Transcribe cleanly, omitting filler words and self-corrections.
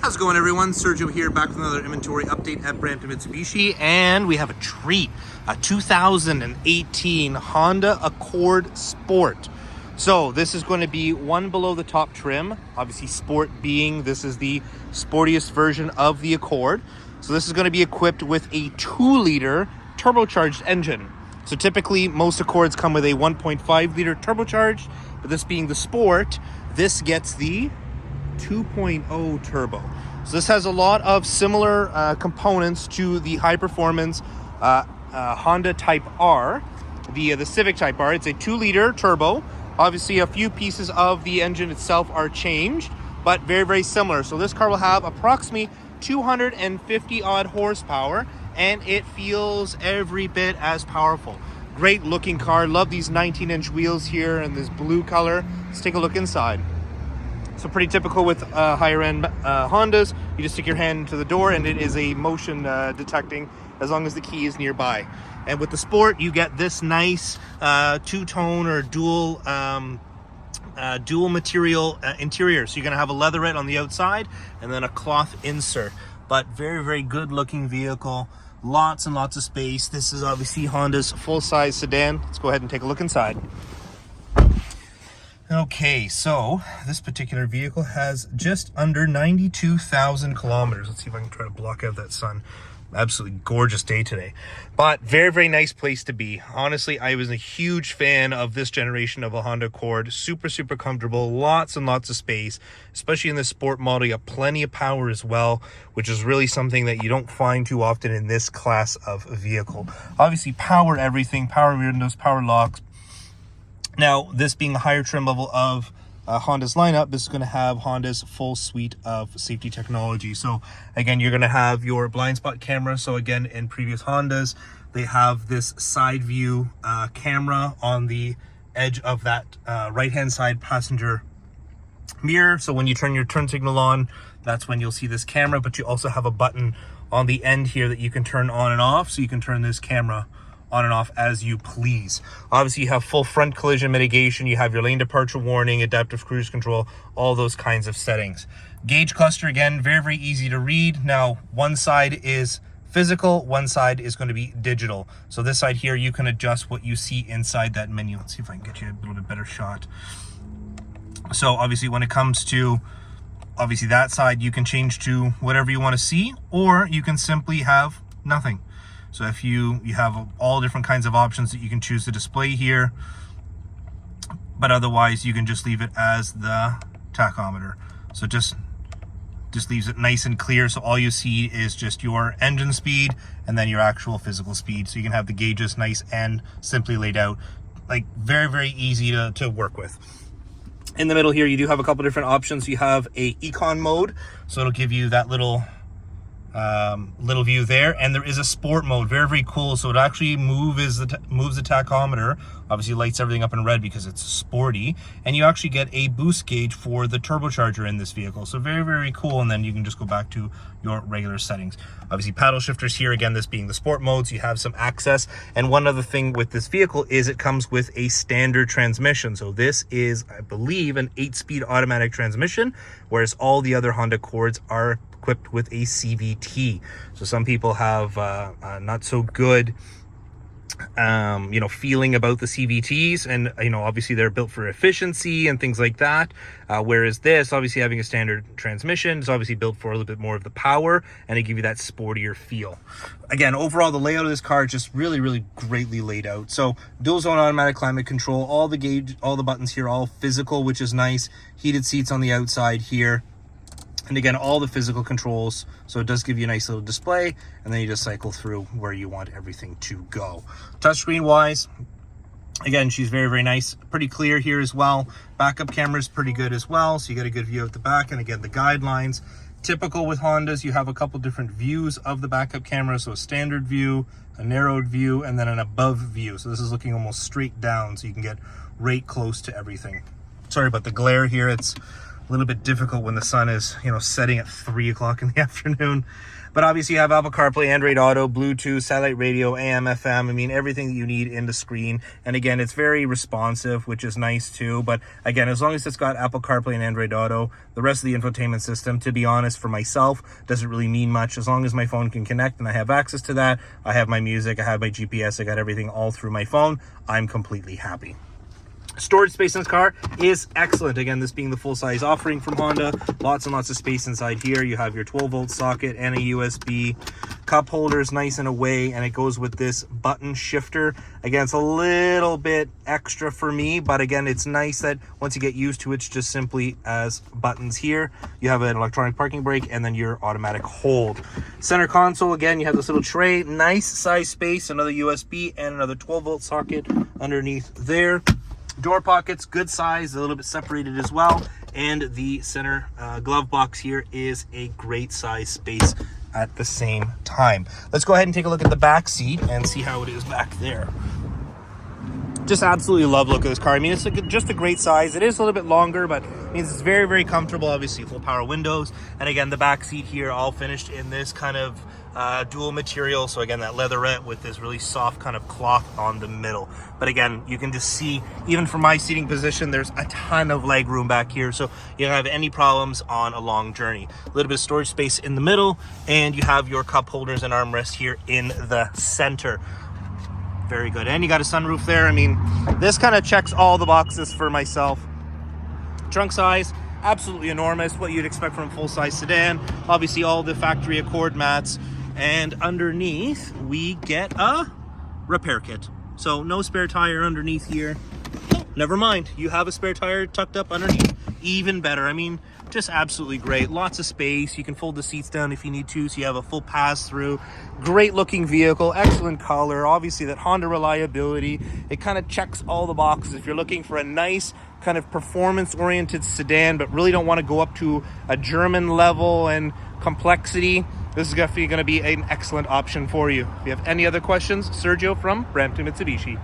How's it going, everyone? Sergio here, back with another inventory update at Brampton Mitsubishi, and we have a treat, a 2018 Honda Accord Sport. So this is going to be one below the top trim, obviously Sport being this is the sportiest version of the Accord. So this is going to be equipped with a 2-liter turbocharged engine. So typically most Accords come with a 1.5-liter turbocharged, but this being the Sport, this gets the 2.0 turbo. So this has a lot of similar components to the high performance Honda Type R, the Civic Type R. It's a 2-liter turbo. Obviously a few pieces of the engine itself are changed, but very, very similar. So this car will have approximately 250 odd horsepower, and it feels every bit as powerful. Great looking car. Love these 19-inch wheels here and this blue color. Let's take a look inside. So pretty typical with higher end Hondas. You just stick your hand into the door and it is a motion detecting as long as the key is nearby. And with the Sport, you get this nice two-tone or dual material interior. So you're gonna have a leatherette on the outside and then a cloth insert. But very, very good looking vehicle. Lots and lots of space. This is obviously Honda's full-size sedan. Let's go ahead and take a look inside. Okay, so this particular vehicle has just under 92,000 kilometers. Let's see if I can try to block out that sun. Absolutely gorgeous day today, but very, very nice place to be. Honestly, I was a huge fan of this generation of a Honda Accord. Super, super comfortable, lots and lots of space, especially in the Sport model. You got plenty of power as well, which is really something that you don't find too often in this class of vehicle. Obviously, power everything, power windows, power locks. Now, this being a higher trim level of Honda's lineup, this is going to have Honda's full suite of safety technology. So again, you're going to have your blind spot camera. So again, in previous Hondas, they have this side view camera on the edge of that right-hand side passenger mirror. So when you turn your turn signal on, that's when you'll see this camera, but you also have a button on the end here that you can turn on and off. So you can turn this camera on and off as you please. Obviously, you have full front collision mitigation. You have your lane departure warning, adaptive cruise control, all those kinds of settings. Gauge cluster, again, very, very easy to read. Now, one side is physical, one side is going to be digital. So this side here, you can adjust what you see inside that menu. Let's see if I can get you a little bit better shot. So obviously, when it comes to that side, you can change to whatever you want to see, or you can simply have nothing. So if you have all different kinds of options that you can choose to display here, but otherwise you can just leave it as the tachometer. So just leaves it nice and clear. So all you see is just your engine speed and then your actual physical speed. So you can have the gauges nice and simply laid out, like very, very easy to work with. In the middle here, you do have a couple different options. You have a Econ mode, so it'll give you that little view there, and there is a Sport mode. Very, very cool. So it actually moves the tachometer, obviously lights everything up in red because it's sporty, and you actually get a boost gauge for the turbocharger in this vehicle. So very, very cool. And then you can just go back to your regular settings. Obviously paddle shifters here, again, this being the Sport mode, so you have some access. And one other thing with this vehicle is it comes with a standard transmission. So this is, I believe, an 8-speed automatic transmission, whereas all the other Honda Accords are equipped with a CVT. So some people have not so good feeling about the CVTs, and obviously they're built for efficiency and things like that, whereas this, obviously having a standard transmission, is obviously built for a little bit more of the power, and it give you that sportier feel. Again, overall, the layout of this car is just really, really greatly laid out. So dual zone automatic climate control, all the buttons here, all physical, which is nice. Heated seats on the outside here. And again, all the physical controls, so it does give you a nice little display, and then you just cycle through where you want everything to go. Touchscreen wise, again, she's very, very nice, pretty clear here as well. Backup camera is pretty good as well, so you get a good view of the back, and again, the guidelines. Typical with Hondas, you have a couple different views of the backup camera, so a standard view, a narrowed view, and then an above view. So this is looking almost straight down, so you can get right close to everything. Sorry about the glare here, it's a little bit difficult when the sun is, you know, setting at 3 o'clock in the afternoon. But obviously you have Apple CarPlay, Android Auto, Bluetooth, satellite radio, AM, FM. I mean, everything that you need in the screen. And again, it's very responsive, which is nice too. But again, as long as it's got Apple CarPlay and Android Auto, the rest of the infotainment system, to be honest, for myself, doesn't really mean much. As long as my phone can connect and I have access to that, I have my music, I have my GPS, I got everything all through my phone, I'm completely happy. Storage space in this car is excellent. Again, this being the full-size offering from Honda, lots and lots of space inside here. You have your 12-volt socket and a USB. Cup holders nice and away, and it goes with this button shifter. Again, it's a little bit extra for me, but again, it's nice that once you get used to it, it's just simply as buttons here. You have an electronic parking brake and then your automatic hold. Center console, again, you have this little tray, nice size space, another USB and another 12-volt socket underneath there. Door pockets, good size, a little bit separated as well. And the center glove box here is a great size space at the same time. Let's go ahead and take a look at the back seat and see how it is back there. Just absolutely love the look of this car. I mean, it's just a great size. It is a little bit longer, but it means it's very, very comfortable. Obviously, full power windows. And again, the back seat here all finished in this kind of dual material. So again, that leatherette with this really soft kind of cloth on the middle. But again, you can just see, even from my seating position, there's a ton of leg room back here. So you don't have any problems on a long journey. A little bit of storage space in the middle, and you have your cup holders and armrest here in the center. Very good. And you got a sunroof there. I mean, this kind of checks all the boxes for myself. Trunk size, absolutely enormous, what you'd expect from a full-size sedan. Obviously all the factory Accord mats, and underneath we get a repair kit. So no spare tire underneath here. Oh, never mind, you have a spare tire tucked up underneath. Even better. I mean, just absolutely great. Lots of space. You can fold the seats down if you need to, so you have a full pass-through. Great looking vehicle, excellent color. Obviously that Honda reliability, it kind of checks all the boxes. If you're looking for a nice kind of performance-oriented sedan but really don't want to go up to a German level and complexity, this is definitely going to be an excellent option for you. If you have any other questions, Sergio from Brampton Mitsubishi.